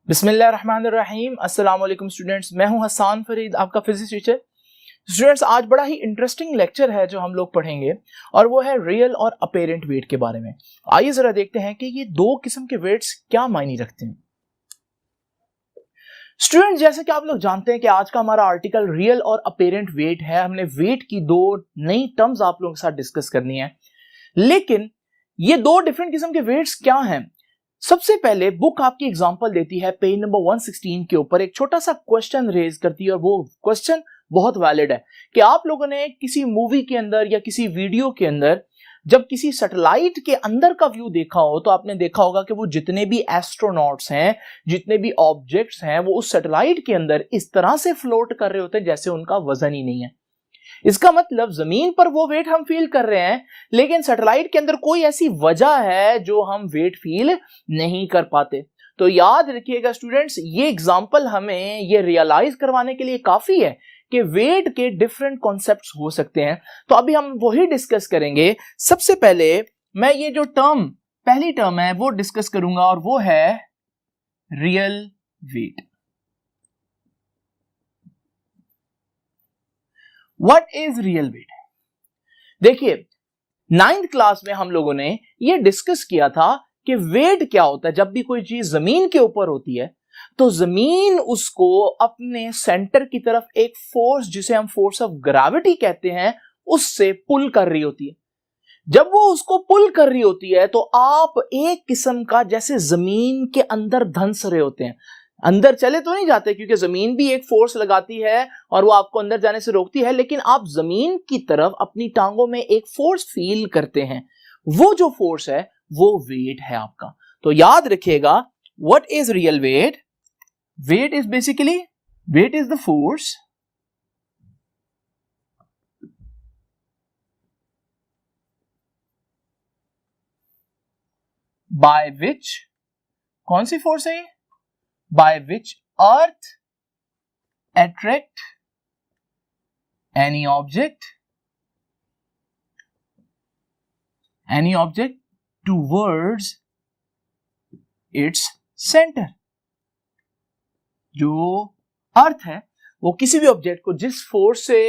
बिस्मिल्लाहिर्रहमानिर्रहीम। अस्सलाम वालेकुम स्टूडेंट्स, मैं हूं हसन फरीद, आपका फिजिक्स टीचर। स्टूडेंट्स, आज बड़ा ही इंटरेस्टिंग लेक्चर है जो हम लोग पढ़ेंगे और वो है रियल और अपेरेंट वेट के बारे में। आइए जरा देखते हैं कि ये दो किस्म के वेट्स क्या मायने रखते हैं। स्टूडेंट, जैसे कि आप लोग जानते हैं कि आज का हमारा आर्टिकल रियल और अपेरेंट वेट है। हमने वेट की दो नई टर्म्स आप लोगों के साथ डिस्कस करनी है, लेकिन ये दो डिफरेंट किस्म के वेट्स क्या हैं। सबसे पहले बुक आपकी एग्जांपल देती है पेज नंबर 116 के ऊपर एक छोटा सा क्वेश्चन रेज करती है और वो क्वेश्चन बहुत वैलिड है कि आप लोगों ने किसी मूवी के अंदर या किसी वीडियो के अंदर जब किसी सैटेलाइट के अंदर का व्यू देखा हो तो आपने देखा होगा कि वो जितने भी एस्ट्रोनॉट्स हैं, जितने भी ऑब्जेक्ट्स हैं, वो उस सैटेलाइट के अंदर इस तरह से फ्लोट कर रहे होते हैं जैसे उनका वजन ही नहीं है। इसका मतलब जमीन पर वो वेट हम फील कर रहे हैं, लेकिन सैटेलाइट के अंदर कोई ऐसी वजह है जो हम वेट फील नहीं कर पाते। तो याद रखिएगा स्टूडेंट्स, ये एग्जांपल हमें ये रियलाइज करवाने के लिए काफी है कि वेट के डिफरेंट कॉन्सेप्ट्स हो सकते हैं। तो अभी हम वही डिस्कस करेंगे। सबसे पहले मैं ये जो पहली टर्म है वो डिस्कस करूंगा और वो है real weight. What is real weight? देखिए, 9th क्लास में हम लोगों ने यह डिस्कस किया था कि वेट क्या होता है। जब भी कोई चीज जमीन के ऊपर होती है तो जमीन उसको अपने सेंटर की तरफ एक फोर्स, जिसे हम फोर्स ऑफ ग्रेविटी कहते हैं, उससे पुल कर रही होती है। जब वो उसको पुल कर रही होती है तो आप एक किस्म का जैसे जमीन के अंदर धंस रहे होते हैं। अंदर चले तो नहीं जाते क्योंकि जमीन भी एक फोर्स लगाती है और वो आपको अंदर जाने से रोकती है, लेकिन आप जमीन की तरफ अपनी टांगों में एक फोर्स फील करते हैं। वो जो फोर्स है वो वेट है आपका। तो याद रखिएगा, what is real weight? Weight is basically, weight is the force by which, कौन सी फोर्स है? by which earth attract any object towards its center। जो अर्थ है वो किसी भी ऑब्जेक्ट को जिस फोर्स से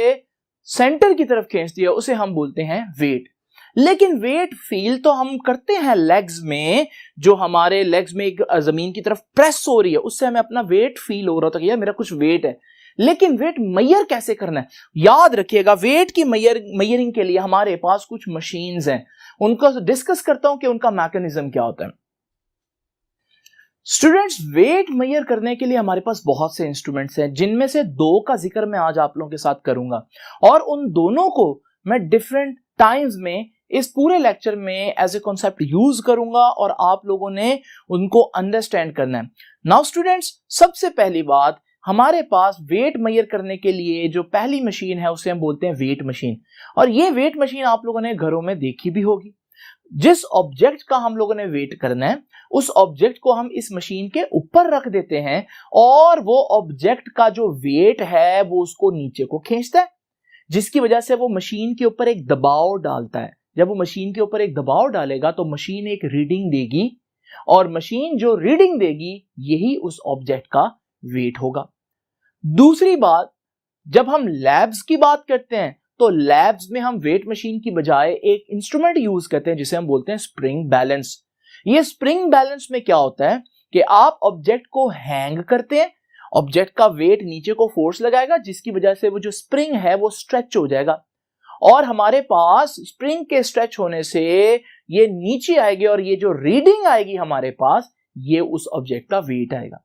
सेंटर की तरफ खींचती है उसे हम बोलते हैं वेट। लेकिन वेट फील तो हम करते हैं लेग्स में, जो हमारे लेग्स में एक जमीन की तरफ प्रेस हो रही है उससे हमें अपना वेट फील हो रहा था कि यार मेरा कुछ वेट है। लेकिन वेट मेजर कैसे करना है? याद रखिएगा, वेट की मेजरिंग के लिए हमारे पास कुछ मशीन्स हैं। उनको डिस्कस करता हूं कि उनका मैकेनिज्म क्या होता है। स्टूडेंट्स, वेट मेजर करने के लिए हमारे पास बहुत से इंस्ट्रूमेंट्स हैं, जिनमें से दो का जिक्र मैं आज आप लोगों के साथ करूंगा और उन दोनों को मैं डिफरेंट टाइम्स में इस पूरे लेक्चर में एज ए कॉन्सेप्ट यूज करूंगा और आप लोगों ने उनको अंडरस्टैंड करना है। नाउ स्टूडेंट्स, सबसे पहली बात, हमारे पास वेट मेजर करने के लिए जो पहली मशीन है उसे हम बोलते हैं वेट मशीन। और ये वेट मशीन आप लोगों ने घरों में देखी भी होगी। जिस ऑब्जेक्ट का हम लोगों ने वेट करना है उस ऑब्जेक्ट को हम इस मशीन के ऊपर रख देते हैं और वो ऑब्जेक्ट का जो वेट है वो उसको नीचे को खींचता है, जिसकी वजह से वो मशीन के ऊपर एक दबाव डालता है। जब वो मशीन के ऊपर एक दबाव डालेगा तो मशीन एक रीडिंग देगी और मशीन जो रीडिंग देगी यही उस ऑब्जेक्ट का वेट होगा। दूसरी बात, जब हम लैब्स की बात करते हैं तो लैब्स में हम वेट मशीन की बजाय एक इंस्ट्रूमेंट यूज करते हैं जिसे हम बोलते हैं स्प्रिंग बैलेंस। ये स्प्रिंग बैलेंस में क्या होता है कि आप ऑब्जेक्ट को हैंग करते हैं, ऑब्जेक्ट का वेट नीचे को फोर्स लगाएगा जिसकी वजह से वो जो स्प्रिंग है वो स्ट्रेच हो जाएगा और हमारे पास स्प्रिंग के स्ट्रेच होने से ये नीचे आएगी और ये जो रीडिंग आएगी हमारे पास ये उस ऑब्जेक्ट का वेट आएगा।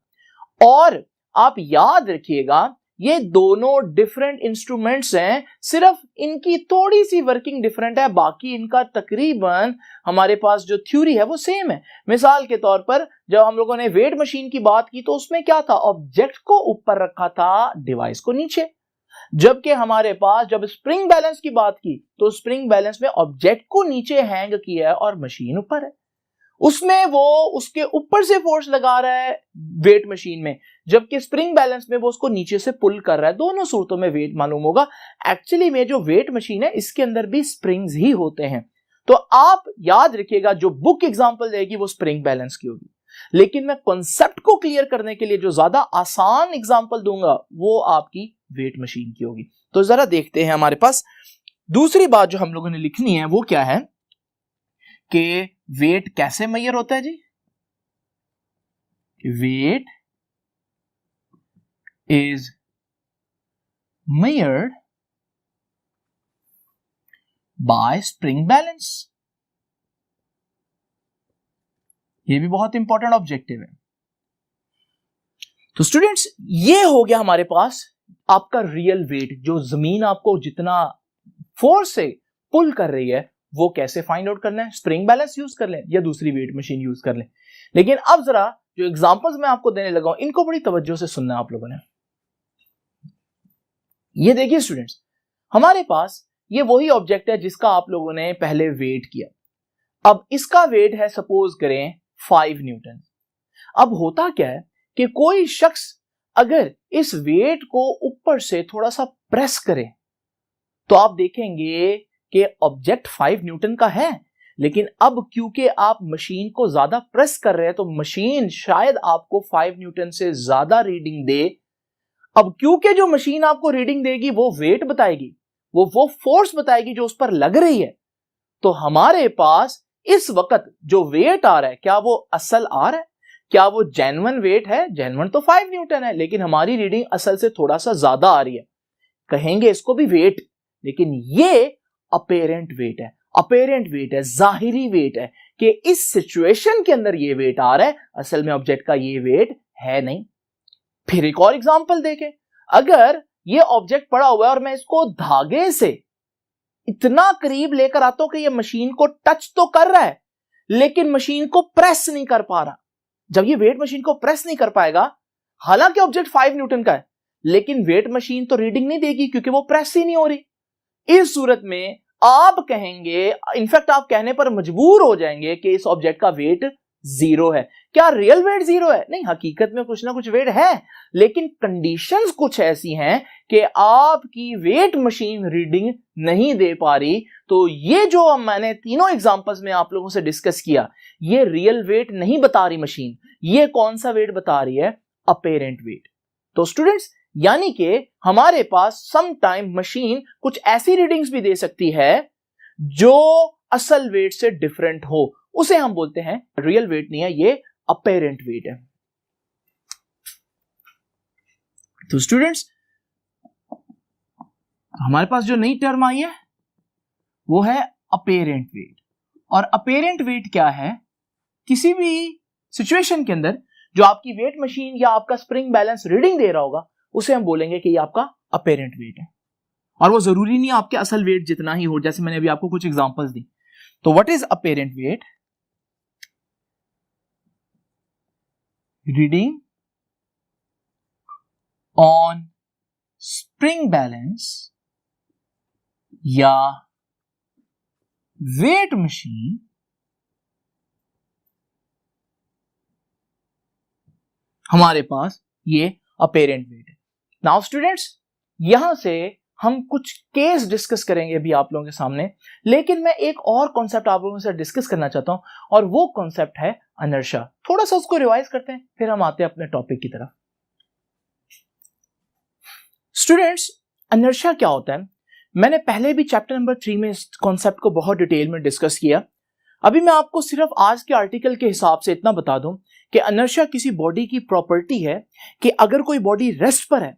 और आप याद रखिएगा, ये दोनों डिफरेंट इंस्ट्रूमेंट्स हैं, सिर्फ इनकी थोड़ी सी वर्किंग डिफरेंट है, बाकी इनका तकरीबन हमारे पास जो थ्योरी है वो सेम है। मिसाल के तौर पर जब हम लोगों ने वेट मशीन की बात की तो उसमें क्या था, ऑब्जेक्ट को ऊपर रखा था, डिवाइस को नीचे। जबकि हमारे पास जब स्प्रिंग बैलेंस की बात की तो स्प्रिंग बैलेंस में ऑब्जेक्ट को नीचे हैंग किया है और मशीन ऊपर है। उसमें वो उसके ऊपर से फोर्स लगा रहा है वेट मशीन में, जबकि स्प्रिंग बैलेंस में वो उसको नीचे से पुल कर रहा है। दोनों सूरतों में वेट मालूम होगा। एक्चुअली में जो वेट मशीन है इसके अंदर भी स्प्रिंग्स ही होते हैं। तो आप याद रखिएगा, जो बुक एग्जांपल देगी वो स्प्रिंग बैलेंस की होगी। लेकिन मैं कॉन्सेप्ट को क्लियर करने के लिए जो ज्यादा आसान एग्जांपल दूंगा वो आपकी वेट मशीन की होगी। तो जरा देखते हैं, हमारे पास दूसरी बात जो हम लोगों ने लिखनी है वो क्या है कि वेट कैसे मेजर होता है जी। Weight is measured by spring balance। ये भी बहुत इंपॉर्टेंट ऑब्जेक्टिव है। तो स्टूडेंट्स, ये हो गया हमारे पास आपका रियल वेट, जो जमीन आपको जितना फोर्स से पुल कर रही है वो कैसे फाइंड आउट करना है। स्प्रिंग बैलेंस यूज कर लें या दूसरी वेट मशीन यूज कर लें। लेकिन अब जरा जो एग्जांपल्स मैं आपको देने लगा हूं इनको बड़ी तवज्जो से सुनना आप लोगों ने। ये देखिए स्टूडेंट्स, हमारे पास ये वही ऑब्जेक्ट है जिसका आप लोगों ने पहले वेट किया। अब इसका वेट है सपोज करें 5 न्यूटन। अब होता क्या है कि कोई शख्स अगर इस वेट को ऊपर से थोड़ा सा प्रेस करे तो आप देखेंगे कि ऑब्जेक्ट 5 न्यूटन का है, लेकिन अब क्योंकि आप मशीन को ज्यादा प्रेस कर रहे हैं तो मशीन शायद आपको 5 न्यूटन से ज्यादा रीडिंग दे। अब क्योंकि जो मशीन आपको रीडिंग देगी वो वेट बताएगी, वो फोर्स बताएगी जो उस पर लग रही है। तो हमारे पास इस वक्त जो वेट आ रहा है क्या वो असल आ रहा है, क्या वो जेन्युइन वेट है। जेन्युइन तो 5 न्यूटन है, लेकिन हमारी रीडिंग असल से थोड़ा सा ज्यादा आ रही है, कहेंगे इसको भी वेट, लेकिन ये अपेरेंट वेट है। अपेरेंट वेट है, जाहिरी वेट है कि इस सिचुएशन के अंदर ये वेट आ रहा है, असल में ऑब्जेक्ट का ये वेट है नहीं। फिर एक और एग्जांपल देखें, अगर ये ऑब्जेक्ट पड़ा हुआ है और मैं इसको धागे से इतना करीब लेकर आता हूं कि ये मशीन को टच तो कर रहा है लेकिन मशीन को प्रेस नहीं कर पा रहा। जब ये वेट मशीन को प्रेस नहीं कर पाएगा, हालांकि ऑब्जेक्ट 5 न्यूटन का है, लेकिन वेट मशीन तो रीडिंग नहीं देगी क्योंकि वो प्रेस ही नहीं हो रही। इस सूरत में आप कहेंगे, इनफैक्ट आप कहने पर मजबूर हो जाएंगे कि इस ऑब्जेक्ट का वेट 0 है। क्या रियल वेट 0 है? नहीं, हकीकत में कुछ ना कुछ वेट है, लेकिन कंडीशंस कुछ ऐसी हैं कि आपकी वेट मशीन रीडिंग नहीं दे पा रही। तो ये जो मैंने तीनों एग्जांपल्स में आप लोगों से डिस्कस किया, ये रियल वेट नहीं बता रही मशीन। ये कौन सा वेट बता रही है? Apparent wait. तो स्टूडेंट्स, यानी कि हमारे पास सम टाइम मशीन कुछ ऐसी रीडिंग्स भी दे सकती है जो असल वेट से डिफरेंट हो, उसे हम बोलते हैं रियल वेट नहीं है, ये अपेरेंट वेट है। तो स्टूडेंट्स, हमारे पास जो नई टर्म आई है वो है अपेरेंट वेट। और अपेरेंट वेट क्या है? किसी भी सिचुएशन के अंदर जो आपकी वेट मशीन या आपका स्प्रिंग बैलेंस रीडिंग दे रहा होगा उसे हम बोलेंगे कि ये आपका अपेरेंट वेट है। और वो जरूरी नहीं आपके असल वेट जितना ही हो, जैसे मैंने अभी आपको कुछ एग्जांपल्स दी। तो what is apparent wait? Reading on spring balance या वेट मशीन हमारे पास ये अपेरेंट वेट है। नाउ स्टूडेंट्स, यहां से हम कुछ केस डिस्कस करेंगे अभी आप लोगों के सामने, लेकिन मैं एक और कॉन्सेप्ट आप लोगों से डिस्कस करना चाहता हूं और वो कॉन्सेप्ट है इनर्शिया। थोड़ा सा उसको रिवाइज करते हैं फिर हम आते हैं अपने टॉपिक की तरफ। स्टूडेंट्स, इनर्शिया क्या होता है? मैंने पहले भी चैप्टर नंबर 3 में इस कॉन्सेप्ट को बहुत डिटेल में डिस्कस किया। अभी मैं आपको सिर्फ आज के आर्टिकल के हिसाब से इतना बता दूं कि इनर्शिया किसी बॉडी की प्रॉपर्टी है कि अगर कोई बॉडी रेस्ट पर है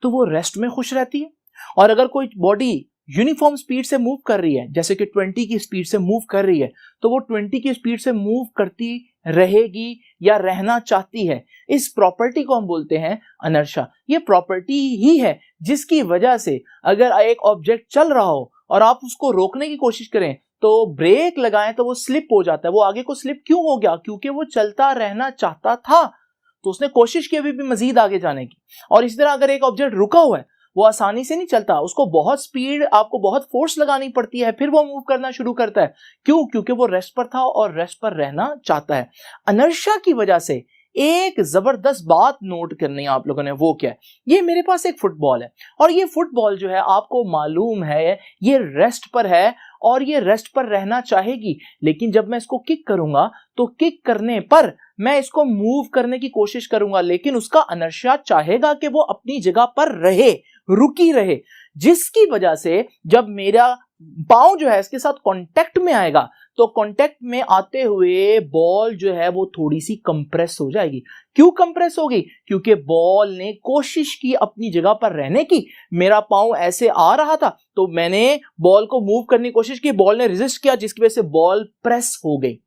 तो वो रेस्ट में खुश रहती है, और अगर कोई बॉडी यूनिफॉर्म स्पीड से मूव कर रही है, जैसे कि 20 की स्पीड से मूव कर रही है, तो वो 20 की स्पीड से मूव करती रहेगी या रहना चाहती है। इस प्रॉपर्टी को हम बोलते हैं इनर्शिया। ये प्रॉपर्टी ही है जिसकी वजह से अगर एक ऑब्जेक्ट चल रहा हो और आप उसको रोकने की कोशिश करें तो ब्रेक लगाएं तो वो स्लिप हो जाता है। वो आगे को स्लिप क्यों हो गया? क्योंकि वो चलता रहना चाहता था, तो उसने कोशिश की अभी भी मजीद आगे जाने की। और इसी तरह अगर एक ऑब्जेक्ट रुका हुआ है, वो आसानी से नहीं चलता, उसको बहुत स्पीड, आपको बहुत फोर्स लगानी पड़ती है, फिर वो मूव करना शुरू करता है। क्यों? क्योंकि वो रेस्ट पर था और रेस्ट पर रहना चाहता है। इनर्शिया की वजह से एक जबरदस्त बात नोट करनी है आप लोगों ने, वो क्या है? ये मेरे पास एक फुटबॉल है और ये फुटबॉल जो है आपको मालूम है ये रेस्ट पर है और ये रेस्ट पर रहना चाहेगी, लेकिन जब मैं इसको किक करूंगा तो किक करने पर मैं इसको मूव करने की कोशिश करूंगा, लेकिन उसका इनर्शिया चाहेगा कि वो अपनी जगह पर रहे, रुकी रहे, जिसकी वजह से जब मेरा पांव जो है इसके साथ कांटेक्ट में आएगा तो कांटेक्ट में आते हुए बॉल जो है वो थोड़ी सी कंप्रेस हो जाएगी। क्यों कंप्रेस होगी? क्योंकि बॉल ने कोशिश की अपनी जगह पर रहने की, मेरा पांव ऐसे आ रहा था तो मैंने बॉल को मूव करने की कोशिश की, बॉल ने रेजिस्ट किया जिसकी वजह से बॉल प्रेस हो गई।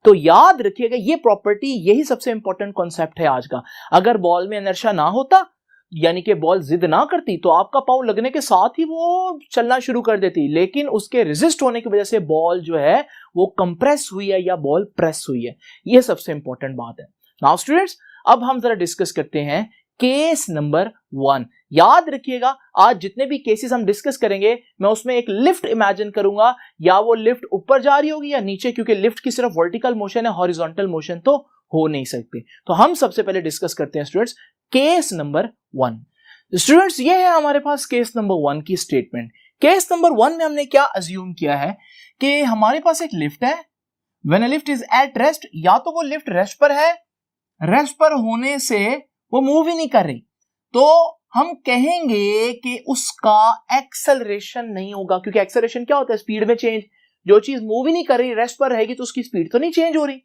तो याद रखिएगा ये प्रॉपर्टी, यही सबसे इंपॉर्टेंट कॉन्सेप्ट है आज का। अगर बॉल में इनर्शिया ना होता, यानी कि बॉल जिद ना करती, तो आपका पांव लगने के साथ ही वो चलना शुरू कर देती, लेकिन उसके रेजिस्ट होने की वजह से बॉल जो है वो कंप्रेस हुई है या बॉल प्रेस हुई है। ये सबसे इंपॉर्टेंट बात है। नाउ स्टूडेंट्स, अब हम जरा डिस्कस करते हैं केस नंबर 1। याद रखिएगा आज जितने भी केसेस हम डिस्कस करेंगे मैं उसमें एक लिफ्ट इमेजिन करूंगा, या वो लिफ्ट ऊपर जा रही होगी या नीचे, क्योंकि लिफ्ट की सिर्फ वर्टिकल मोशन है, हॉरिजॉन्टल मोशन तो हो नहीं सकते। तो हम सबसे पहले डिस्कस करते हैं स्टूडेंट्स केस नंबर 1। स्टूडेंट्स ये है हमारे पास केस नंबर 1 की स्टेटमेंट। केस नंबर 1 में हमने क्या अज्यूम किया है कि हमारे पास एक लिफ्ट है। When a lift is at rest, या तो वो लिफ्ट रेस्ट पर है, रेस्ट पर होने से वो मूव ही नहीं कर रही, तो हम कहेंगे कि उसका एक्सेलरेशन नहीं होगा, क्योंकि एक्सेलरेशन क्या होता है? स्पीड में चेंज। जो चीज मूव ही नहीं कर रही, रेस्ट पर रहेगी, तो उसकी स्पीड तो नहीं चेंज हो रही।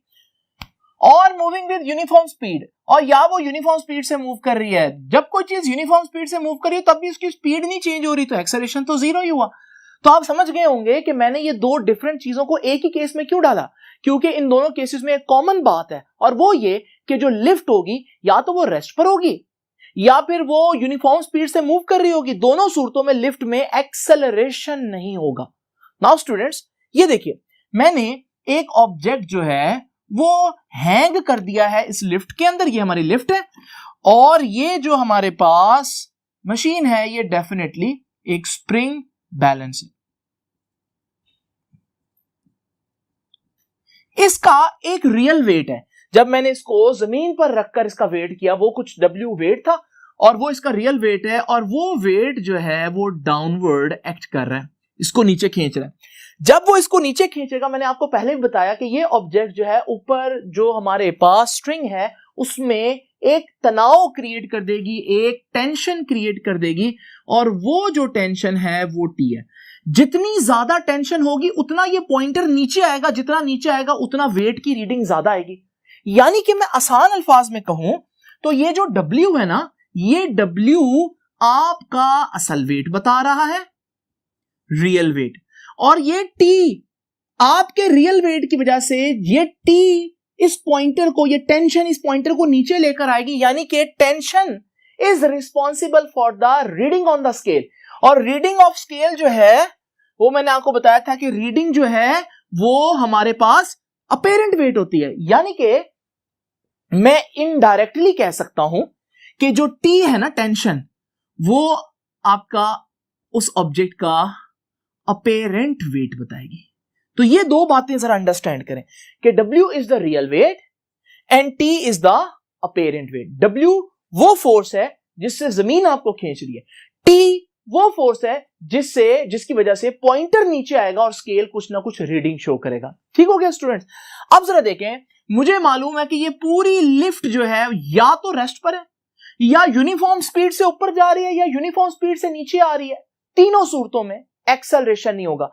और मूविंग विद यूनिफॉर्म स्पीड, और या वो यूनिफॉर्म स्पीड से मूव कर रही है। जब कोई चीज यूनिफॉर्म स्पीड से मूव कर रही है तब भी उसकी स्पीड नहीं चेंज हो रही, तो एक्सेलरेशन तो जीरो ही हुआ। तो आप समझ गए होंगे कि मैंने ये दो डिफरेंट चीजों को एक ही केस में क्यों डाला, क्योंकि इन दोनों केसेस में एक कॉमन बात है, और वो ये कि जो लिफ्ट होगी या तो वो रेस्ट पर होगी या फिर वो यूनिफॉर्म स्पीड से मूव कर रही होगी। दोनों सूरतों में लिफ्ट में एक्सेलरेशन नहीं होगा। नाउ स्टूडेंट्स ये देखिए, मैंने एक ऑब्जेक्ट जो है वो हैंग कर दिया है इस लिफ्ट के अंदर। ये हमारी लिफ्ट है और ये जो हमारे पास मशीन है ये डेफिनेटली एक स्प्रिंग बैलेंस है। इसका एक रियल वेट है। जब मैंने इसको जमीन पर रखकर इसका वेट किया, वो कुछ W वेट था और वो इसका रियल वेट है, और वो वेट जो है वो डाउनवर्ड एक्ट कर रहा है, इसको नीचे खींच रहा है। जब वो इसको नीचे खींचेगा, मैंने आपको पहले भी बताया कि ये ऑब्जेक्ट जो है ऊपर जो हमारे पास स्ट्रिंग है उसमें एक तनाव क्रिएट कर देगी, एक टेंशन क्रिएट कर देगी, और वो जो टेंशन है वो T है। जितनी ज्यादा टेंशन होगी उतना ये पॉइंटर नीचे आएगा, जितना नीचे आएगा उतना वेट की रीडिंग ज्यादा आएगी। यानी कि मैं आसान अल्फाज में कहूं तो ये जो W है ना, ये W आपका असल वेट बता रहा है, रियल वेट, और ये T आपके रियल वेट की वजह से ये T इस पॉइंटर को, ये टेंशन इस पॉइंटर को नीचे लेकर आएगी। यानी कि tension is responsible for the reading on the scale. और रीडिंग ऑफ स्केल जो है वो मैंने आपको बताया था कि रीडिंग जो है वो हमारे पास अपेरेंट वेट होती है। यानी कि मैं इनडायरेक्टली कह सकता हूं कि जो T है ना, टेंशन, वो आपका उस ऑब्जेक्ट का अपेरेंट वेट बताएगी। तो ये दो बातें जरा अंडरस्टैंड करें कि W is the real weight and T is the apparent weight. W वो फोर्स है जिससे जमीन आपको खींच रही है, T वो फोर्स है जिसकी वजह से पॉइंटर नीचे आएगा और स्केल कुछ ना कुछ रीडिंग शो करेगा। ठीक हो गया स्टूडेंट्स? अब जरा देखें, मुझे मालूम है कि ये पूरी लिफ्ट जो है या तो रेस्ट पर है, या यूनिफॉर्म स्पीड से ऊपर जा रही है, या यूनिफॉर्म स्पीड से नीचे आ रही है। तीनों सूरतों में एक्सेलरेशन नहीं होगा।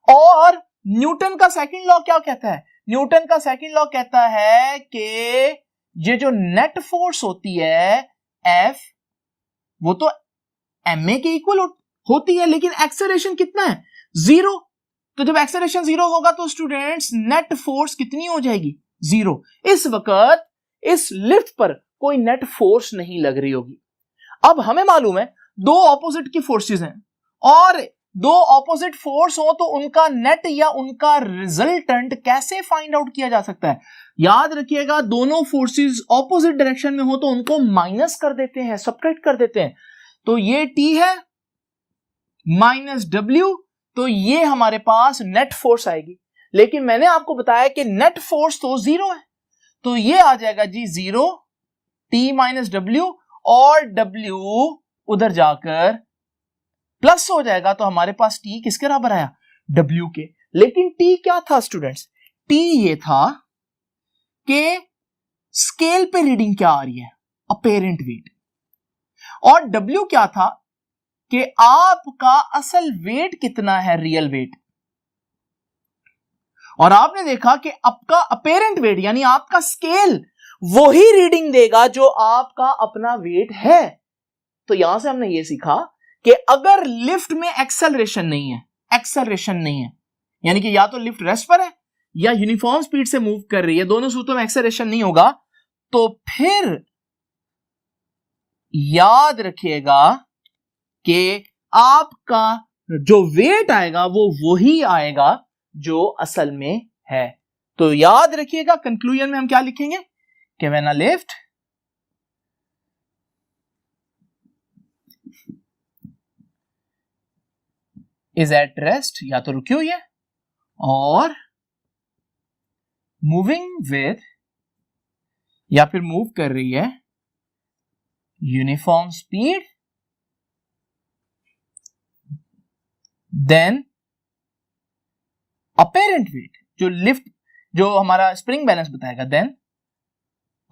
और न्यूटन का सेकंड लॉ क्या कहता है? न्यूटन का सेकंड लॉ कहता है कि ये जो नेट फोर्स होती है F, वो तो ma के इक्वल होती है, लेकिन एक्सेलरेशन कितना है? 0। तो जब एक्सेलरेशन 0 होगा तो स्टूडेंट्स नेट फोर्स कितनी हो जाएगी? 0। इस वक्त इस लिफ्ट पर कोई नेट फोर्स नहीं लग रही होगी। अब हमें मालूम है दो ऑपोजिट की फोर्सेस हैं, और दो ऑपोजिट फोर्स हो तो उनका नेट या उनका रिजल्टेंट कैसे फाइंड आउट किया जा सकता है? याद रखिएगा, दोनों फोर्सेस ऑपोजिट डायरेक्शन में हो तो उनको माइनस कर देते हैं, सब्ट्रैक्ट कर देते हैं। तो ये T है माइनस W, तो ये हमारे पास नेट फोर्स आएगी। लेकिन मैंने आपको बताया कि नेट फोर्स तो 0 है, तो ये आ जाएगा जी 0, T माइनस W, और W उधर जाकर प्लस हो जाएगा, तो हमारे पास T किसके बराबर आया? W के। लेकिन T क्या था स्टूडेंट्स? T ये था कि स्केल पे रीडिंग क्या आ रही है, अपेरेंट वेट। और W क्या था कि आपका असल वेट कितना है, रियल वेट। और आपने देखा कि आपका अपेरेंट वेट यानी आपका स्केल वही रीडिंग देगा जो आपका अपना वेट है। तो यहां से हमने ये सीखा कि अगर लिफ्ट में एक्सेलरेशन नहीं है, यानी कि या तो लिफ्ट रेस्ट पर है या यूनिफॉर्म स्पीड से मूव कर रही है, दोनों सूत्रों में एक्सेलरेशन नहीं होगा, तो फिर याद रखिएगा कि आपका जो वेट आएगा वो वही आएगा जो असल में है। तो याद रखिएगा कंक्लूजन में हम क्या लिखेंगे कि when a lift is at rest, या तो रुकी हुई है, और मूविंग विद, या फिर मूव कर रही है uniform speed, then apparent weight, जो लिफ्ट जो हमारा स्प्रिंग बैलेंस बताएगा, then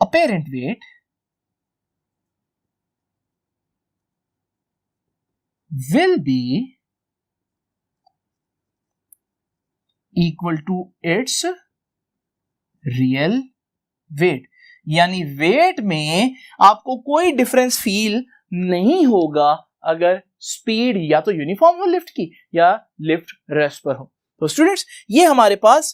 apparent weight will be equal to its real weight. यानी वेट में आपको कोई डिफरेंस फील नहीं होगा अगर स्पीड या तो यूनिफॉर्म हो लिफ्ट की या लिफ्ट रेस्ट पर हो। तो स्टूडेंट्स, ये हमारे पास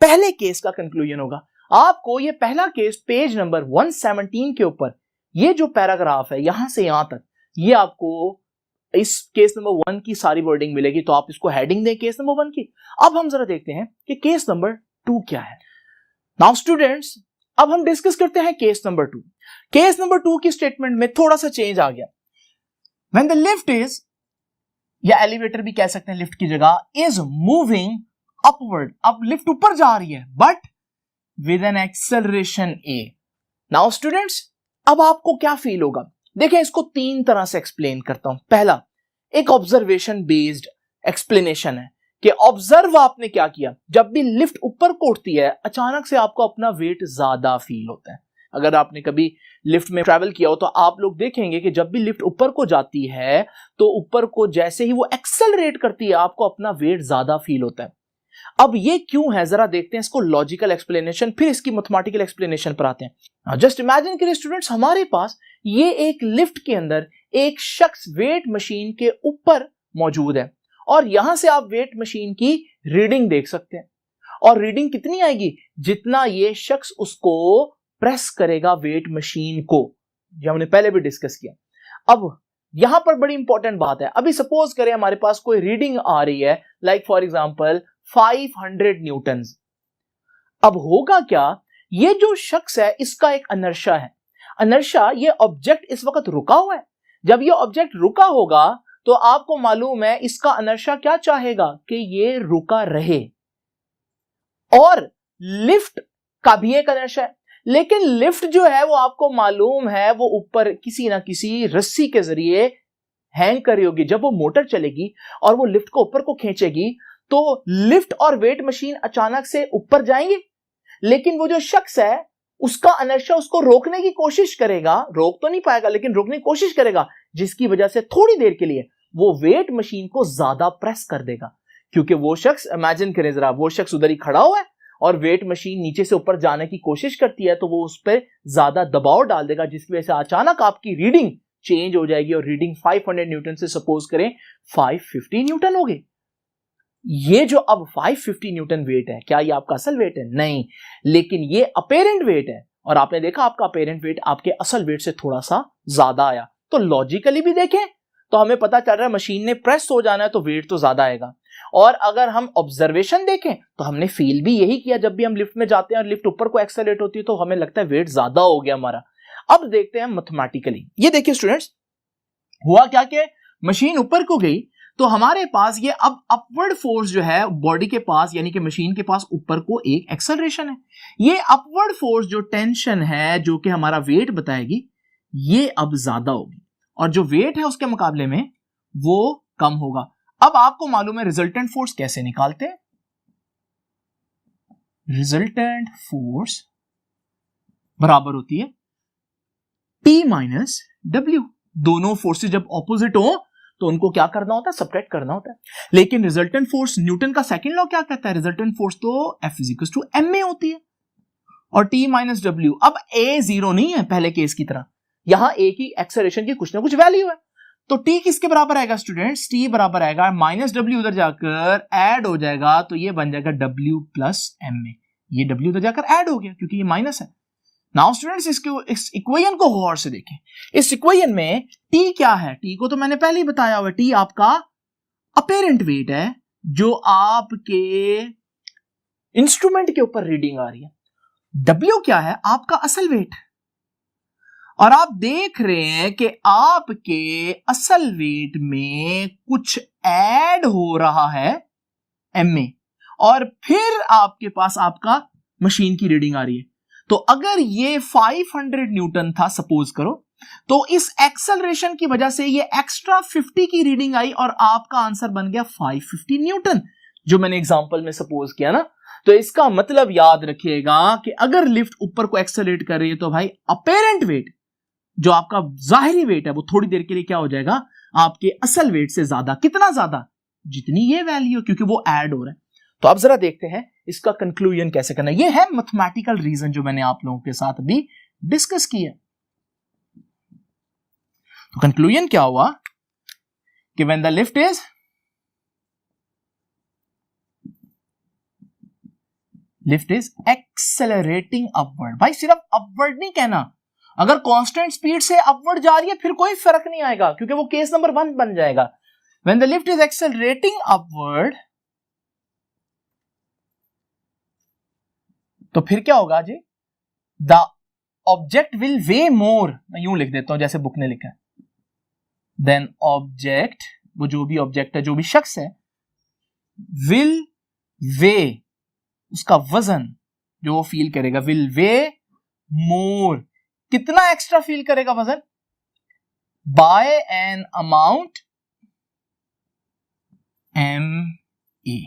पहले केस का कंक्लूजन होगा। आपको ये पहला केस पेज नंबर 117 के ऊपर ये जो पैराग्राफ है यहां से यहां तक, ये आपको इस केस नंबर 1 की सारी वर्डिंग मिलेगी, तो आप इसको हेडिंग दें केस नंबर 1 की। अब हम जरा देखते हैं कि केस नंबर 2 क्या है। नाउ स्टूडेंट्स, अब हम डिस्कस करते हैं केस नंबर 2। केस नंबर 2 की स्टेटमेंट में थोड़ा सा चेंज आ गया। व्हेन द लिफ्ट इज, या एलिवेटर भी कह सकते हैं लिफ्ट की जगह, इज मूविंग अपवर्ड, अब लिफ्ट ऊपर जा रही है but with an acceleration A. Now students, अब आपको क्या फील होगा, देखिए इसको 3 तरह से एक्सप्लेन करता हूं। पहला, एक ऑब्जर्वेशन बेस्ड एक्सप्लेनेशन है कि ऑब्जर्व आपने क्या किया, जब भी लिफ्ट ऊपर को उठती है अचानक से आपको अपना वेट ज्यादा फील होता है। अगर आपने कभी लिफ्ट में ट्रैवल किया हो तो आप लोग देखेंगे कि जब भी लिफ्ट ऊपर को जाती है तो ऊपर को जैसे ही वो एक्सेलरेट करती है आपको अपना वेट ज्यादा फील होता है। अब ये क्यों है जरा देखते हैं इसको, लॉजिकल एक्सप्लेनेशन, फिर इसकी मैथमेटिकल एक्सप्लेनेशन पर आते हैं। जस्ट इमेजिन करिए स्टूडेंट्स, हमारे पास ये एक लिफ्ट के अंदर एक शख्स वेट मशीन के ऊपर मौजूद है और यहां से आप वेट मशीन की रीडिंग देख सकते हैं। और रीडिंग कितनी आएगी, जितना ये शख्स उसको प्रेस करेगा वेट मशीन को, जो हमने पहले भी डिस्कस किया। अब यहां पर बड़ी इंपॉर्टेंट बात है, अभी सपोज करें हमारे पास कोई रीडिंग आ रही है, लाइक फॉर एग्जांपल 500 न्यूटन। अब होगा क्या, ये जो शख्स है इसका एक इनर्शिया है। इनर्शिया, ये ऑब्जेक्ट इस वक्त रुका हुआ है। जब ये ऑब्जेक्ट रुका होगा तो आपको मालूम है इसका इनर्शिया क्या चाहेगा कि ये रुका रहे। और लिफ्ट का भी एक इनर्शिया है, लेकिन लिफ्ट जो है वो आपको मालूम है वो ऊपर किसी ना किसी रस्सी के जरिए हैंग करी होगी। जब वो मोटर चलेगी और वो लिफ्ट को ऊपर को खींचेगी तो लिफ्ट और वेट मशीन अचानक से ऊपर जाएंगे, लेकिन वो जो शख्स है उसका इनर्शिया उसको रोकने की कोशिश करेगा, रोक तो नहीं पाएगा लेकिन रोकने की कोशिश करेगा, जिसकी वजह से थोड़ी देर के लिए वो वेट मशीन को ज्यादा प्रेस कर देगा। क्योंकि वो शख्स, इमेजिन करें जरा, वो शख्स उधर ही खड़ा हुआ है और वेट मशीन नीचे से ऊपर जाने की कोशिश करती है, तो वो उस पर ज्यादा दबाव डाल देगा, जिसकी वजह से अचानक आपकी रीडिंग चेंज हो जाएगी और रीडिंग 500 न्यूटन से सपोज करें 550 न्यूटन हो गई। ये जो अब 550 न्यूटन वेट है, क्या ये आपका असल वेट है? नहीं, लेकिन ये अपेरेंट वेट है और आपने देखा आपका अपेरेंट वेट आपके असल वेट से थोड़ा सा ज्यादा आया। तो लॉजिकली भी देखें तो हमें पता चल रहा है मशीन ने प्रेस हो जाना है तो वेट तो ज्यादा आएगा। और अगर हम ऑब्जर्वेशन देखें तो हमने फील भी यही किया, जब भी हम लिफ्ट में जाते हैं और लिफ्ट ऊपर को एक्सेलरेट होती है तो हमें लगता है वेट ज्यादा हो गया हमारा। अब देखते हैं मैथमेटिकली। ये देखिए स्टूडेंट्स, हुआ क्या कि मशीन ऊपर को गई तो हमारे पास ये अब अपवर्ड फोर्स जो है बॉडी के पास, यानी कि मशीन के पास ऊपर को एक एक्सेलरेशन है। ये अपवर्ड फोर्स जो टेंशन है जो कि हमारा वेट बताएगी, ये अब ज्यादा होगी और जो वेट है उसके मुकाबले में वो कम होगा। अब आपको मालूम है रिजल्टेंट फोर्स कैसे निकालते हैं। रिजल्टेंट फोर्स बराबर होती है T माइनस W। दोनों फोर्सेस जब ऑपोजिट हो तो उनको क्या करना होता है, सब्ट्रैक्ट करना होता है। लेकिन रिजल्टेंट फोर्स, न्यूटन का सेकंड लॉ क्या कहता है, रिजल्टेंट फोर्स तो F इक्वल्स टू ma होती है और T माइनस W। अब A जीरो नहीं है पहले केस की तरह, यहां A की एक्सेलरेशन की कुछ ना कुछ वैल्यू है, तो T किसके बराबर आएगा स्टूडेंट्स, T बराबर आएगा माइनस W, उधर जाकर ऐड हो जाएगा तो ये बन जाएगा W प्लस ma। ये W उधर जाकर ऐड हो गया क्योंकि ये माइनस है। नाउ स्टूडेंट्स इस इक्वेशन को गौर से देखें। इस इक्वेशन में T क्या है, T को तो मैंने पहले ही बताया हुआ, T आपका अपेरेंट वेट है जो आपके इंस्ट्रूमेंट के ऊपर रीडिंग आ रही है। W क्या है, आपका असल वेट। और आप देख रहे हैं कि आपके असल वेट में कुछ ऐड हो रहा है ma, और फिर आपके पास आपका मशीन की रीडिंग आ रही है। तो अगर ये 500 न्यूटन था सपोज करो, तो इस एक्सेलरेशन की वजह से ये एक्स्ट्रा 50 की रीडिंग आई और आपका आंसर बन गया 550 न्यूटन, जो मैंने एग्जांपल में सपोज किया ना। तो इसका मतलब याद रखिएगा कि अगर लिफ्ट ऊपर को एक्सेलरेट कर रही है तो भाई अपेरेंट वेट, जो आपका जाहिरी वेट है, वो थोड़ी देर के लिए क्या हो जाएगा, आपके असल वेट से ज्यादा। कितना ज्यादा, जितनी ये वैल्यू, क्योंकि वो ऐड हो रहा है। तो अब जरा देखते हैं इसका कंक्लूजन कैसे करना है। ये है मैथमेटिकल रीजन जो मैंने आप लोगों के साथ अभी डिस्कस किया। तो कंक्लूजन क्या हुआ कि when the lift is accelerating upward, भाई सिर्फ अपवर्ड नहीं कहना, अगर कांस्टेंट स्पीड से अपवर्ड जा रही है फिर कोई फर्क नहीं आएगा क्योंकि वो केस नंबर 1 बन जाएगा। When the lift is accelerating upward, तो फिर क्या होगा जी, द ऑब्जेक्ट विल वे मोर, मैं यूं लिख देता हूं जैसे बुक ने लिखा है, देन ऑब्जेक्ट, वो जो भी ऑब्जेक्ट है, जो भी शख्स है, विल वे, उसका वजन जो वो फील करेगा, विल वे मोर, कितना एक्स्ट्रा फील करेगा वजन, बाय एन अमाउंट ma।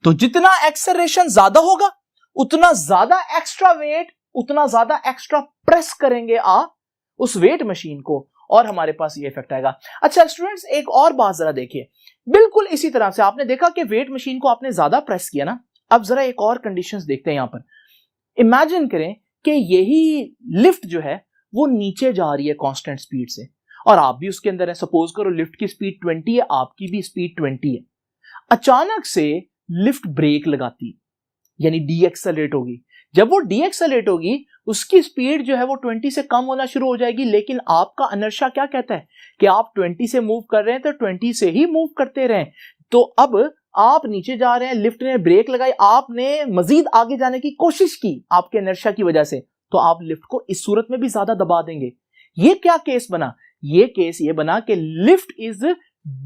तो जितना एक्सेलरेशन ज्यादा होगा उतना ज्यादा एक्स्ट्रा वेट, उतना ज्यादा एक्स्ट्रा प्रेस करेंगे आप उस वेट मशीन को और हमारे पास ये इफेक्ट आएगा। अच्छा स्टूडेंट्स, एक और बात जरा देखिए, बिल्कुल इसी तरह से आपने देखा कि वेट मशीन को आपने ज्यादा प्रेस किया ना। अब जरा एक और कंडीशंस देखते हैं यहां पर। इमेजिन करें कि यही लिफ्ट जो है वो नीचे जा रही है कांस्टेंट स्पीड से और आप भी उसके अंदर है। सपोज करो लिफ्ट की स्पीड 20 है, आपकी भी स्पीड 20 है। अचानक से लिफ्ट ब्रेक लगाती, यानी डी एक्सेलरेट होगी। जब वो डी एक्सेलरेट होगी उसकी स्पीड जो है वो 20 से कम होना शुरू हो जाएगी, लेकिन आपका इनर्शिया क्या कहता है कि आप 20 से मूव कर रहे हैं तो 20 से ही मूव करते रहें। तो अब आप नीचे जा रहे हैं, लिफ्ट ने ब्रेक लगाई, आपने मजीद आगे जाने की कोशिश की आपके इनर्शिया की वजह से, तो आप लिफ्ट को इस सूरत में भी ज्यादा दबा देंगे। ये क्या केस बना, ये केस ये बना कि lift is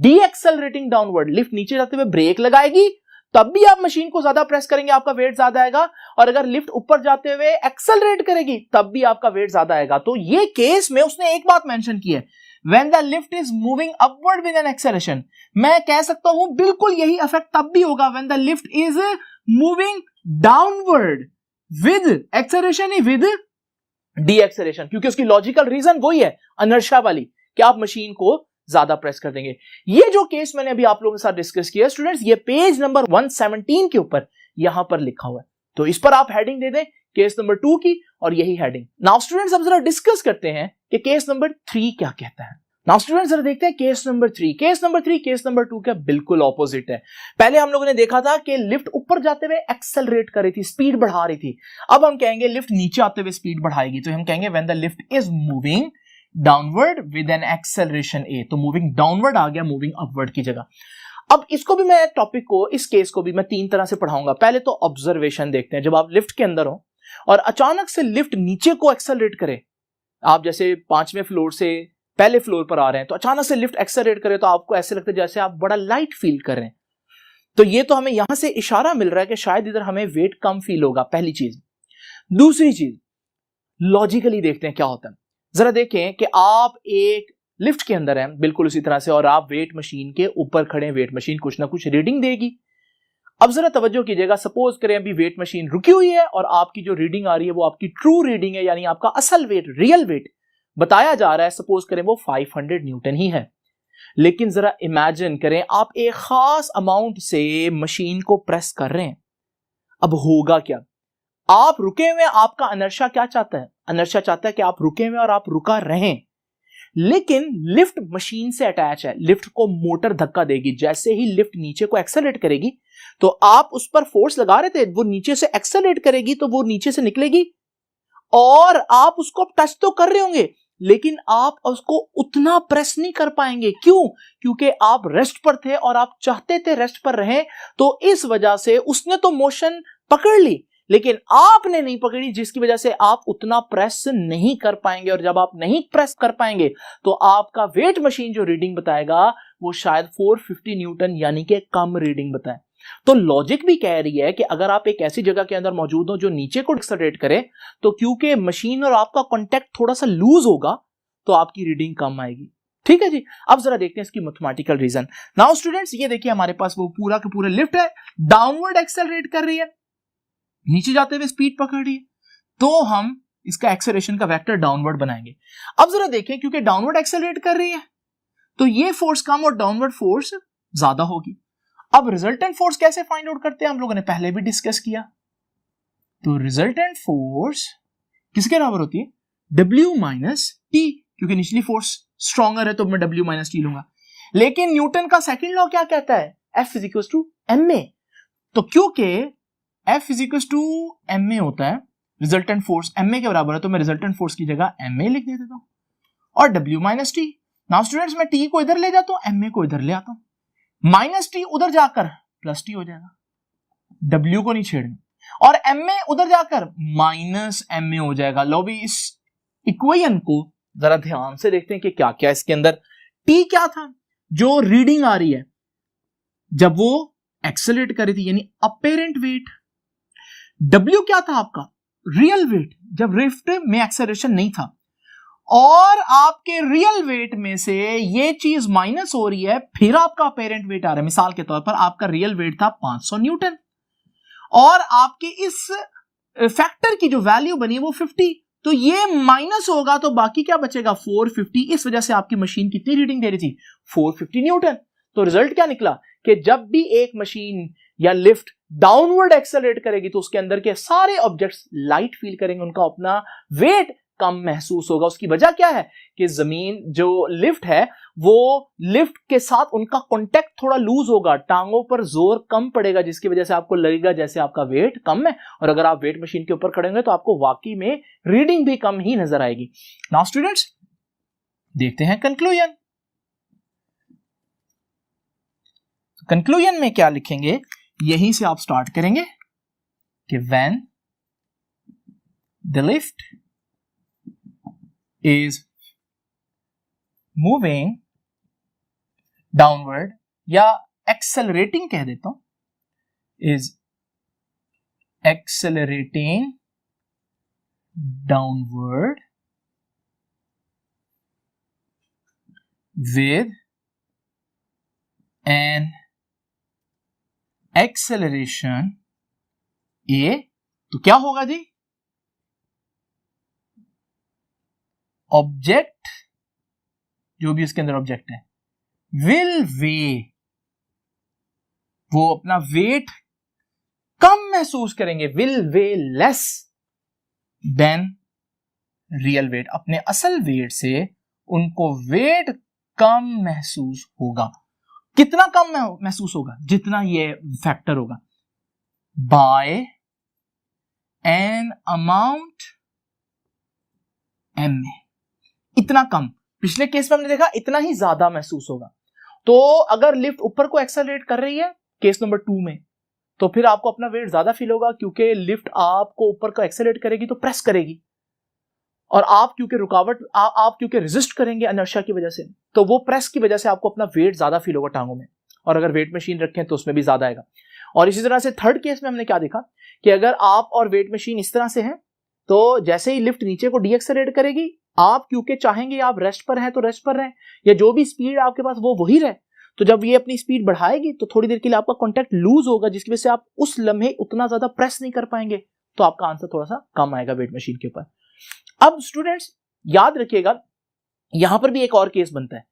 D accelerating downward, lift नीचे जाते हुए ब्रेक लगाएगी तब भी आप मशीन को ज्यादा प्रेस करेंगे, आपका वेट ज्यादा आएगा, और अगर लिफ्ट ऊपर जाते हुए एक्सेलरेट करेगी तब भी आपका वेट ज्यादा आएगा। तो ये केस में उसने एक बात मेंशन की है, when the lift is moving upward with an acceleration. मैं कह सकता हूं बिल्कुल यही इफेक्ट तब भी होगा when the lift is moving downward with acceleration, he with D acceleration, क्योंकि उसकी लॉजिकल रीजन वही है इनर्शिया वाली कि आप मशीन को ज्यादा प्रेस कर देंगे। ये जो केस मैंने अभी आप लोगों के साथ डिस्कस किया स्टूडेंट्स, ये पेज नंबर 117 के ऊपर यहां पर लिखा हुआ है, तो इस पर आप हेडिंग दे दें केस नंबर 2 की और यही हेडिंग। नाउ स्टूडेंट्स अब जरा डिस्कस करते हैं कि केस नंबर 3 क्या कहता है। नाउ स्टूडेंट्स जरा देखते हैं case number 3। Case number 3 case number 2 का बिल्कुल ऑपोजिट है। पहले हम लोगों ने देखा था कि लिफ्ट ऊपर जाते हुए एक्सेलरेट कर रही थी, स्पीड बढ़ा रही थी। अब हम कहेंगे लिफ्ट नीचे आते हुए स्पीड बढ़ाएगी, तो हम कहेंगे when the lift is moving downward with an acceleration A. तो मूविंग डाउनवर्ड आ गया मूविंग अपवर्ड की जगह। अब इसको भी मैं टॉपिक को, इस केस को भी मैं 3 तरह से पढ़ाऊंगा। पहले तो ऑब्जर्वेशन देखते हैं, जब आप लिफ्ट के अंदर हो और अचानक से लिफ्ट नीचे को एक्सेलरेट करे, आप जैसे 5वें फ्लोर से पहले फ्लोर पर आ रहे हैं तो अचानक से लिफ्ट एक्सेलरेट करे तो आपको ऐसे लगता है जैसे आप बड़ा लाइट फील कर रहे हैं, तो ये तो हमें यहां से इशारा मिल रहा है कि शायद इधर हमें वेट कम फील होगा, पहली चीज। दूसरी चीज लॉजिकली देखते हैं क्या होता है। जरा देखें कि आप एक लिफ्ट के अंदर हैं बिल्कुल उसी तरह से, और आप वेट मशीन के ऊपर खड़े हैं, वेट मशीन कुछ ना कुछ रीडिंग देगी। अब जरा तवज्जो कीजिएगा, सपोज करें अभी वेट मशीन रुकी हुई है और आपकी जो रीडिंग आ रही है वो आपकी ट्रू रीडिंग है, यानी आपका असल वेट, रियल वेट बताया जा रहा है, सपोज करें वो 500 न्यूटन ही है। लेकिन जरा इमेजिन करें आप एक खास अमाउंट से मशीन को प्रेस कर रहे हैं, अब होगा क्या? आप रुके हुए, आपका इनर्शिया क्या चाहता है? इनर्शिया चाहता है कि आप रुके हुए और आप रुका रहें, लेकिन लिफ्ट मशीन से अटैच है, लिफ्ट को मोटर धक्का देगी, जैसे ही लिफ्ट नीचे को एक्सेलरेट करेगी तो आप उस पर फोर्स लगा रहे थे, वो नीचे से एक्सेलरेट करेगी तो वो नीचे से निकलेगी और आप उसको टच तो कर रहे होंगे लेकिन आप उसको उतना प्रेस नहीं कर पाएंगे। क्यों? क्योंकि आप रेस्ट पर थे और आप चाहते थे रेस्ट पर रहें, तो इस वजह से उसने तो मोशन पकड़ ली लेकिन आपने नहीं पकड़ी, जिसकी वजह से आप उतना प्रेस नहीं कर पाएंगे, और जब आप नहीं प्रेस कर पाएंगे तो आपका वेट मशीन जो रीडिंग बताएगा वो शायद 450 न्यूटन यानी कि कम रीडिंग बताए। तो लॉजिक भी कह रही है कि अगर आप एक ऐसी जगह के अंदर मौजूद हो जो नीचे को एक्सेलरेट करे, तो क्योंकि मशीन और आपका कांटेक्ट थोड़ा सा लूज होगा तो आपकी रीडिंग कम आएगी। ठीक है जी। अब जरा देखते हैं इसकी मैथमेटिकल रीजन। नाउ स्टूडेंट्स, ये देखिए हमारे पास वो पूरा का पूरा लिफ्ट है, डाउनवर्ड एक्सेलरेट कर रही है, नीचे जाते हुए स्पीड पकड़ रही है, तो हम इसका एक्सेलरेशन का वेक्टर डाउनवर्ड बनाएंगे। अब जरा देखें, क्योंकि डाउनवर्ड एक्सेलरेट कर रही है तो ये फोर्स कम और डाउनवर्ड फोर्स ज्यादा होगी। अब रिजल्टेंट फोर्स कैसे फाइंड आउट करते हैं, हम लोगों ने पहले भी डिस्कस किया। तो रिजल्टेंट फोर्स किसके बराबर होती है? W माइनस टी, क्योंकि निचली फोर्स स्ट्रॉन्गर है तो मैं W माइनस टी लूंगा। लेकिन न्यूटन का सेकंड लॉ क्या कहता है? F is equal to ma। तो क्योंकि F is equal to ma होता है, रिजल्टेंट फोर्स ma के बराबर है, तो मैं रिजल्टेंट फोर्स की जगह ma लिख देता हूं और W minus T. Now students, मैं T को इधर ले जाता हूं, ma को इधर ले आता हूं, माइनस टी उधर जाकर प्लस टी हो जाएगा, W को नहीं छेड़ना, और ma उधर जाकर माइनस ma हो जाएगा। लो भी इस इक्वेशन को जरा ध्यान से देखते हैं कि क्या क्या इसके अंदर। T क्या था? जो रीडिंग आ रही है जब वो एक्सेलरेट कर रही थी, यानी अपेरेंट वेट। W क्या था? आपका रियल वेट, जब लिफ्ट में एक्सेलरेशन नहीं था, और आपके रियल वेट में से ये चीज माइनस हो रही है, फिर आपका अपेरेंट वेट आ रहा है। मिसाल के तौर पर आपका रियल वेट था 500 न्यूटन और आपके इस फैक्टर की जो वैल्यू बनी वो 50, तो ये माइनस होगा तो बाकी क्या बचेगा? 450। इस वजह से आपकी मशीन कितनी रीडिंग दे रही थी? 450 न्यूटन। तो रिजल्ट क्या निकला कि जब भी एक मशीन या लिफ्ट डाउनवर्ड एक्सेलरेट करेगी तो उसके अंदर के सारे ऑब्जेक्ट्स लाइट फील करेंगे, उनका अपना वेट कम महसूस होगा। उसकी वजह क्या है कि जमीन जो लिफ्ट है वो लिफ्ट के साथ उनका कांटेक्ट थोड़ा लूज होगा, टांगों पर जोर कम पड़ेगा, जिसकी वजह से आपको लगेगा जैसे आपका वेट कम है, और अगर आप वेट मशीन के ऊपर खड़े होंगे तो आपको वाकई में रीडिंग भी कम ही नजर आएगी। नाउ स्टूडेंट्स, देखते हैं कंक्लूजन। कंक्लूजन में क्या लिखेंगे, यहीं से आप स्टार्ट करेंगे कि when the lift is moving downward, या accelerating कह देता हूं, is accelerating downward with an acceleration a, तो क्या होगा जी? ऑब्जेक्ट, जो भी इसके अंदर ऑब्जेक्ट है, विल वे, वो अपना वेट कम महसूस करेंगे, will weigh less than real weight, अपने असल वेट से उनको वेट कम महसूस होगा। कितना कम महसूस होगा? जितना ये फैक्टर होगा, बाय एन अमाउंट m, इतना कम। पिछले केस में हमने देखा इतना ही ज्यादा महसूस होगा। तो अगर लिफ्ट ऊपर को एक्सेलरेट कर रही है केस नंबर 2 में, तो फिर आपको अपना वेट ज्यादा फील होगा, क्योंकि लिफ्ट आपको ऊपर को एक्सेलरेट करेगी तो प्रेस करेगी, और आप क्योंकि रुकावट, आप क्योंकि रेजिस्ट करेंगे इनर्शिया की वजह से, तो वो प्रेस की वजह से आपको अपना वेट ज्यादा फील होगा टांगों में, और अगर वेट मशीन रखें तो उसमें भी ज्यादा आएगा। और इसी तरह से थर्ड केस में हमने क्या देखा कि अगर आप और वेट मशीन इस तरह से है, तो जैसे ही लिफ्ट नीचे को डीएक्सेलरेट करेगी, आप क्योंकि चाहेंगे आप रेस्ट पर हैं तो रेस्ट पर रहें, या जो भी स्पीड आपके पास वो वही रहे, तो जब ये अपनी स्पीड बढ़ाएगी तो थोड़ी देर के लिए आपका कॉन्टैक्ट लूज होगा, जिसकी वजह से आप उस लम्हे उतना ज्यादा प्रेस नहीं कर पाएंगे, तो आपका आंसर थोड़ा सा कम आएगा वेट मशीन के ऊपर। अब स्टूडेंट्स याद रखिएगा, यहां पर भी एक और केस बनता है।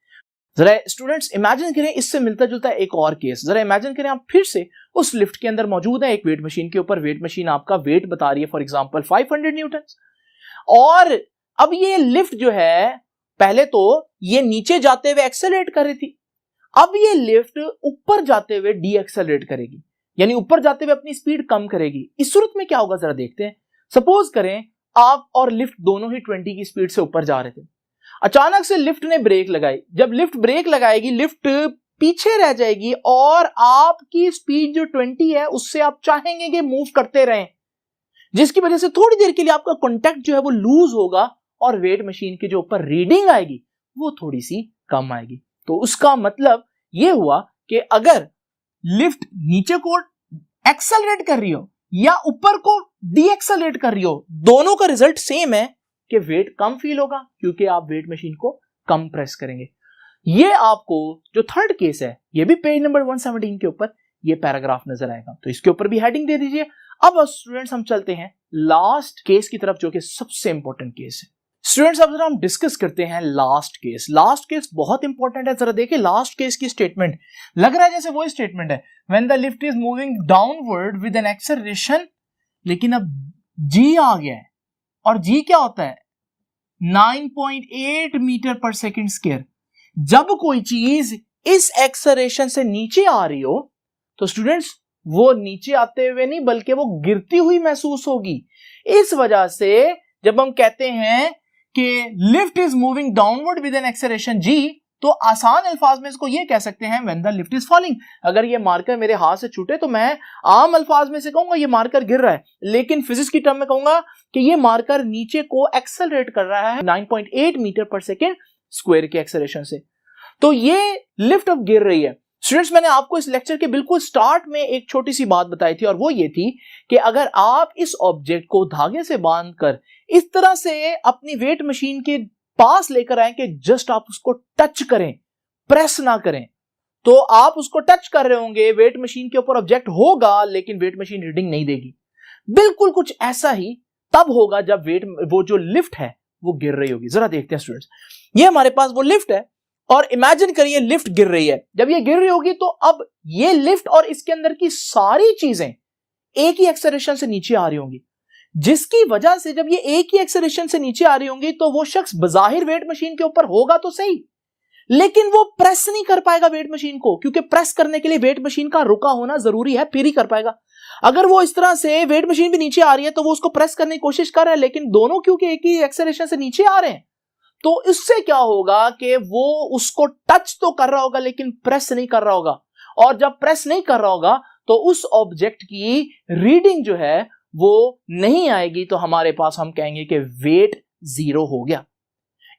जरा स्टूडेंट्स इमेजिन करें, इससे मिलता जुलता है एक और केस। जरा इमेजिन करें आप फिर से उस लिफ्ट के अंदर मौजूद है, एक वेट मशीन के ऊपर। वेट मशीन आपका वेट बता रही है फॉर एग्जांपल 500 न्यूटन, और अब ये लिफ्ट जो है पहले तो ये नीचे जाते हुए एक्सेलरेट कर रही थी, अब ये लिफ्ट ऊपर जाते हुए डी एक्सेलरेट करेगी, यानी ऊपर जाते हुए अपनी स्पीड कम करेगी। इस सूरत में क्या होगा जरा देखते हैं। सपोज करें आप और लिफ्ट दोनों ही 20 की स्पीड से ऊपर जा रहे थे, अचानक से लिफ्ट ने ब्रेक लगाई। जब लिफ्ट ब्रेक लगाएगी, लिफ्ट पीछे रह जाएगी और आपकी स्पीड जो 20 है उससे आप चाहेंगे कि मूव करते रहें, जिसकी वजह से थोड़ी देर के लिए आपका कॉन्टैक्ट जो है वो लूज होगा और वेट मशीन की जो ऊपर रीडिंग आएगी वो थोड़ी सी कम आएगी। तो उसका मतलब यह हुआ कि अगर लिफ्ट नीचे को एक्सेलरेट कर रही हो या ऊपर को डी एक्सेलरेट कर रही हो, दोनों का रिजल्ट सेम है कि वेट कम फील होगा, क्योंकि आप वेट मशीन को कम प्रेस करेंगे। ये आपको जो थर्ड केस है, ये भी पेज नंबर 117 के ऊपर ये पैराग्राफ नजर आएगा, तो इसके ऊपर भी हेडिंग दे दीजिए। अब स्टूडेंट्स हम चलते हैं लास्ट केस की तरफ, जो कि सबसे इंपॉर्टेंट केस है। स्टूडेंट्स अब जरा हम डिस्कस करते हैं लास्ट केस। लास्ट केस बहुत इंपॉर्टेंट है। जरा देखिए लास्ट केस की स्टेटमेंट, लग रहा है जैसे वो स्टेटमेंट है, when the lift is moving downward with an acceleration, लेकिन अब जी आ गया है, और जी क्या होता है 9.8 मीटर पर सेकेंड स्क्वायर। जब कोई चीज इस एक्सेलरेशन से नीचे आ रही हो तो स्टूडेंट्स वो नीचे आते हुए नहीं बल्कि वो गिरती हुई महसूस होगी। इस वजह से जब हम कहते हैं कि lift is moving downward with an acceleration G, तो आसान अल्फाज में इसको ये कह सकते हैं when the lift is falling. अगर ये मार्कर मेरे हाथ से छूटे तो मैं आम अल्फाज में से कहूंगा ये मार्कर गिर रहा है, लेकिन फिजिक्स की टर्म में कहूंगा कि ये मार्कर नीचे को एक्सेलरेट कर रहा है 9.8 मीटर पर सेकेंड स्क्वायर के एक्सेलरेशन से। तो ये लिफ्ट अब गिर रही है। स्टूडेंट्स मैंने आपको इस लेक्चर के बिल्कुल स्टार्ट में एक छोटी सी बात बताई थी, और वो ये थी कि अगर आप इस ऑब्जेक्ट को धागे से बांधकर इस तरह से अपनी वेट मशीन के पास लेकर आए कि जस्ट आप उसको टच करें, प्रेस ना करें, तो आप उसको टच कर रहे होंगे, वेट मशीन के ऊपर ऑब्जेक्ट होगा लेकिन वेट मशीन रीडिंग नहीं देगी। बिल्कुल कुछ ऐसा ही तब होगा जब वो जो लिफ्ट है वो गिर रही होगी। जरा देखते हैं स्टूडेंट्स, ये हमारे पास वो लिफ्ट है और इमेजिन करिए लिफ्ट गिर रही है। जब ये गिर रही होगी तो अब ये लिफ्ट और इसके अंदर की सारी चीजें एक ही एक्सेलरेशन से नीचे आ रही होंगी, जिसकी वजह से जब ये एक ही एक्सेलरेशन से नीचे आ रही होंगी तो वो शख्स बजाहिर वेट मशीन के ऊपर होगा तो सही, लेकिन वो प्रेस नहीं कर पाएगा वेट मशीन को, क्योंकि प्रेस करने के लिए वेट मशीन का रुका होना जरूरी है, फिर ही कर पाएगा। अगर वो इस तरह से वेट मशीन भी नीचे आ रही है तो वो उसको प्रेस करने की कोशिश कर रहा है, लेकिन दोनों क्योंकि एक ही एक्सेलरेशन से नीचे आ रहे हैं, तो इससे क्या होगा कि वो उसको टच तो कर रहा होगा लेकिन प्रेस नहीं कर रहा होगा, और जब प्रेस नहीं कर रहा होगा तो उस ऑब्जेक्ट की रीडिंग जो है वो नहीं आएगी, तो हमारे पास हम कहेंगे कि वेट जीरो हो गया।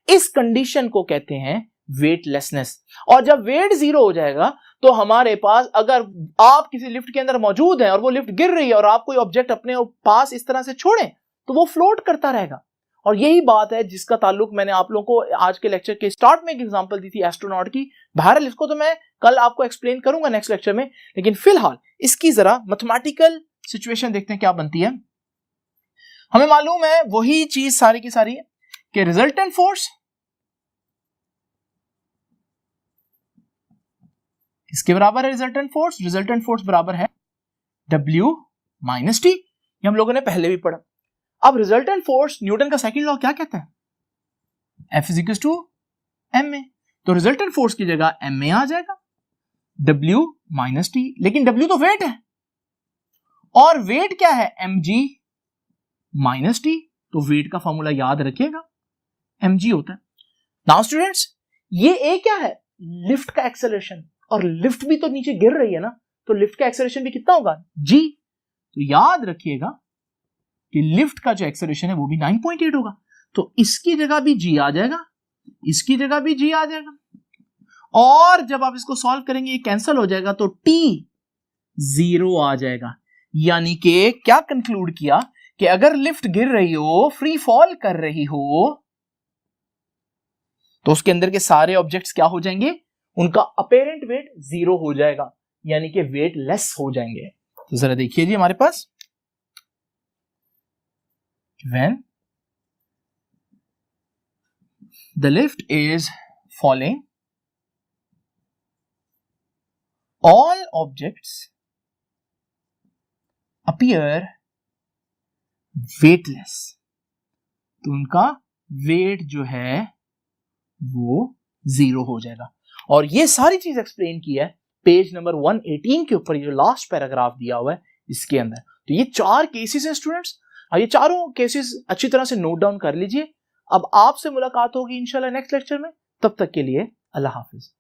इस कंडीशन को कहते हैं वेटलेसनेस। और जब वेट जीरो हो जाएगा तो हमारे पास, अगर आप किसी लिफ्ट के अंदर मौजूद हैं और वो लिफ्ट गिर रही है और आप कोई ऑब्जेक्ट अपने पास इस तरह से छोड़ें तो वो फ्लोट करता रहेगा। और यही बात है जिसका ताल्लुक मैंने आप लोगों को आज के लेक्चर के स्टार्ट में एक एग्जांपल दी थी एस्ट्रोनॉट की। बहरहाल इसको तो मैं कल आपको एक्सप्लेन करूंगा नेक्स्ट लेक्चर में, लेकिन फिलहाल इसकी जरा मैथमेटिकल सिचुएशन देखते हैं क्या बनती है। हमें मालूम है वही चीज सारी की सारी है कि रिजल्टेंट फोर्स इसके बराबर है। रिजल्टेंट फोर्स बराबर है W माइनस टी। ये हम लोगों ने पहले भी पढ़ा। अब रिजल्टेंट फोर्स, न्यूटन का सेकंड लॉ क्या कहता है, F is equal to ma। तो रिजल्टेंट फोर्स की जगह ma आ जाएगा, W माइनस टी, लेकिन W तो वेट है और वेट क्या है mg माइनस टी। तो वेट का फॉर्मूला याद रखिएगा, mg होता है। नाउ स्टूडेंट्स ये A क्या है, लिफ्ट का एक्सेलरेशन, और लिफ्ट भी तो नीचे गिर रही है ना, तो लिफ्ट का एक्सेलरेशन भी कितना होगा g। तो याद रखिएगा कि लिफ्ट का जो एक्सेलरेशन है वो भी 9.8 होगा, तो इसकी जगह भी g आ जाएगा, इसकी जगह भी g आ जाएगा, और जब आप इसको सॉल्व करेंगे ये कैंसिल हो जाएगा तो t 0 आ जाएगा। यानी कि क्या कंक्लूड किया कि अगर लिफ्ट गिर रही हो, फ्री फॉल कर रही हो, तो उसके अंदर के सारे ऑब्जेक्ट्स क्या हो जाएंगे, उनका अपेरेंट वेट 0 हो जाएगा, यानी कि वेट लेस हो जाएंगे। तो जरा देखिए जी हमारे पास, when the lift is falling, all objects appear weightless, तो उनका वेट जो है वो 0 हो जाएगा। और ये सारी चीज एक्सप्लेन की है पेज नंबर 118 के ऊपर, ये लास्ट पैराग्राफ दिया हुआ है इसके अंदर। तो ये 4 केसेस हैं स्टूडेंट्स, और ये चारों केसेस अच्छी तरह से नोट डाउन कर लीजिए। अब आपसे मुलाकात होगी इंशाल्लाह नेक्स्ट लेक्चर में, तब तक के लिए अल्लाह हाफिज।